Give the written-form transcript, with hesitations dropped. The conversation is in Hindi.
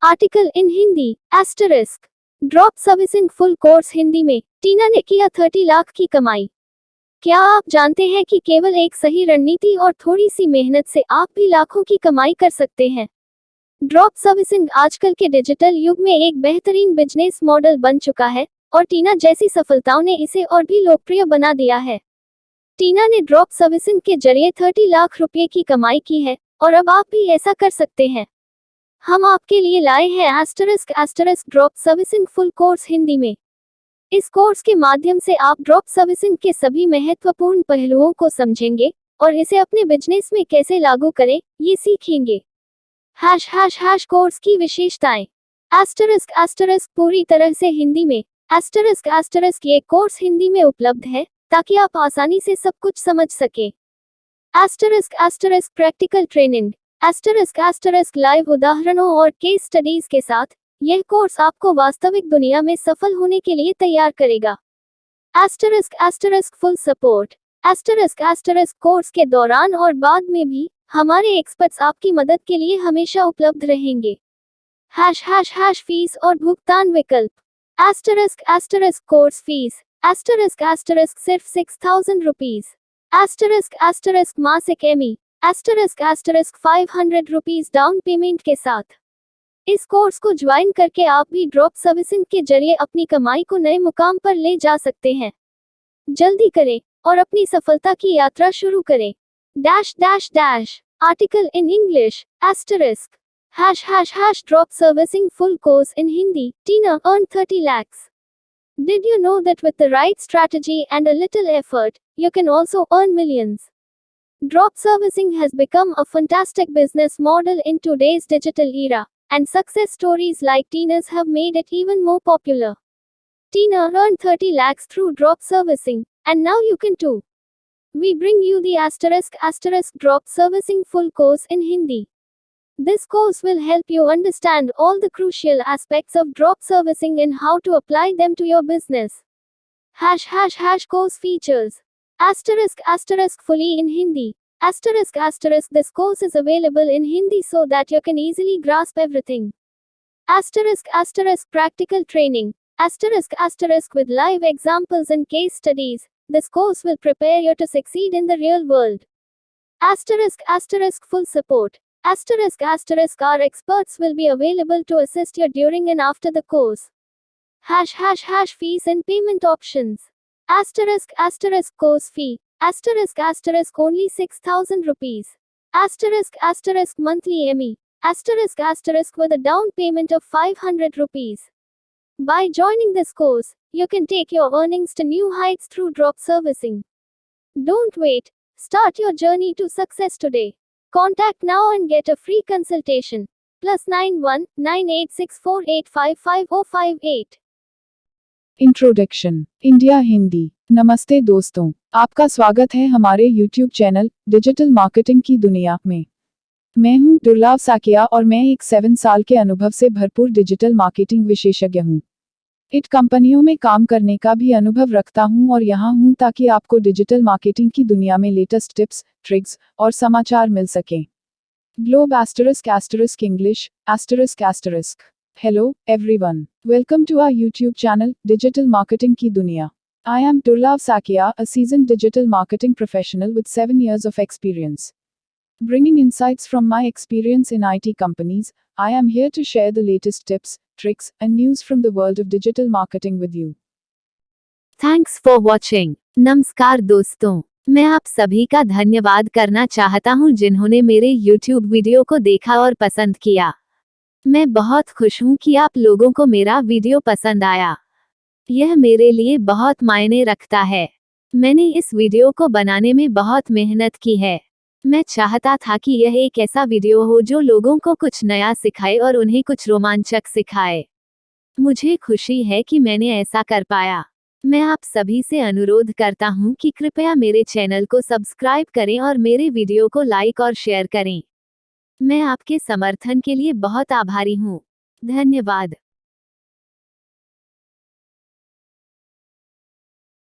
Article in Hindi asterisk drop servicing full course Hindi में टीना ने किया 30 लाख की कमाई। क्या आप जानते हैं कि केवल एक सही रणनीति और थोड़ी सी मेहनत से आप भी लाखों की कमाई कर सकते हैं। ड्रॉप सर्विसिंग आजकल के डिजिटल युग में एक बेहतरीन बिजनेस मॉडल बन चुका है और टीना जैसी सफलताओं ने इसे और भी लोकप्रिय बना दिया है। टीना ने ड्रॉप सर्विसिंग के जरिए 30 लाख रुपए की कमाई की है और अब आप भी ऐसा कर सकते हैं। हम आपके लिए लाए हैं asterisk drop servicing full course Hindi में। इस कोर्स के माध्यम से आप ड्रॉप सर्विसिंग के सभी महत्वपूर्ण पहलुओं को समझेंगे और इसे अपने बिजनेस में कैसे लागू करें, ये सीखेंगे। कोर्स की विशेषताएं। एस्टरिस्क पूरी तरह से हिंदी में। एस्टरिस्क ये कोर्स हिंदी में उपलब्ध है ताकि आप आसानी से सब कुछ समझ सकें। Asterisk practical training. Asterisk live उदाहरणों और केस स्टडीज के साथ यह कोर्स आपको वास्तविक दुनिया में सफल होने के लिए तैयार करेगा। Asterisk full support. Asterisk course के दौरान और बाद में भी हमारे एक्सपर्ट्स आपकी मदद के लिए हमेशा उपलब्ध रहेंगे। फीस और भुगतान विकल्प। Asterisk course fees. एस्टरिस्क सिर्फ 6,000 रुपीज। एस्टरिस्क मासिक EMI. Asterisk 500 rupees down payment के साथ। इस कोर्स को ज्वाइन करके आप भी ड्रॉप सर्विसिंग के जरिए अपनी कमाई को नए मुकाम पर ले जा सकते हैं। जल्दी करें और अपनी सफलता की यात्रा शुरू करें। Article in English asterisk drop servicing full course in Hindi Tina earned 30 lakhs. Did you know that with the right strategy and a little effort, you can also earn millions? Drop servicing has become a fantastic business model in today's digital era, and success stories like Tina's have made it even more popular. Tina earned 30 lakhs through drop servicing, and now you can too. We bring you the asterisk drop servicing full course in Hindi. This course will help you understand all the crucial aspects of drop servicing and how to apply them to your business. Course features. Asterisk fully in Hindi. Asterisk this course is available in Hindi so that you can easily grasp everything. Asterisk practical training. Asterisk with live examples and case studies. This course will prepare you to succeed in the real world. Asterisk full support. Asterisk our experts will be available to assist you during and after the course. Fees and payment options. Asterisk course fee. Asterisk only 6,000 rupees. Asterisk monthly Emmy. Asterisk with a down payment of 500 rupees. By joining this course, you can take your earnings to new heights through drop servicing. Don't wait. Start your journey to success today. Contact now and get a free consultation. +91 9864855058. Introduction. India Hindi. नमस्ते दोस्तों, आपका स्वागत है हमारे YouTube चैनल डिजिटल मार्केटिंग की दुनिया में। मैं हूं दुर्लभ साकिया और मैं एक 7 साल के अनुभव से भरपूर डिजिटल मार्केटिंग विशेषज्ञ हूं। इट कंपनियों में काम करने का भी अनुभव रखता हूं और यहां हूं ताकि आपको डिजिटल मार्केटिंग की दुनिया में लेटेस्ट टिप्स, ट्रिक्स और समाचार मिल सकें। Globe ** English ***. Hello, everyone. Welcome to our YouTube channel, Digital Marketing की दुनिया. I am Durlav Sakia, a seasoned digital marketing professional with 7 years of experience. Bringing insights from my experience in IT companies, I am here to share the latest tips, tricks, and news from the world of digital marketing with you. Thanks for watching. नमस्कार दोस्तों, मैं आप सभी का धन्यवाद करना चाहता हूं जिन्होंने मेरे YouTube वीडियो को देखा और पसंद किया। मैं बहुत खुश हूं कि आप लोगों को मेरा वीडियो पसंद आया। यह मेरे लिए बहुत मायने रखता है। मैंने इस वीडियो को बनाने में बहुत मेहनत की है। मैं चाहता था कि यह एक ऐसा वीडियो हो जो लोगों को कुछ नया सिखाए और उन्हें कुछ रोमांचक सिखाए। मुझे खुशी है कि मैंने ऐसा कर पाया। मैं आप सभी से अनुरोध करता हूं कि कृपया मेरे चैनल को सब्सक्राइब करें और मेरे वीडियो को लाइक और शेयर करें। मैं आपके समर्थन के लिए बहुत आभारी हूं। धन्यवाद।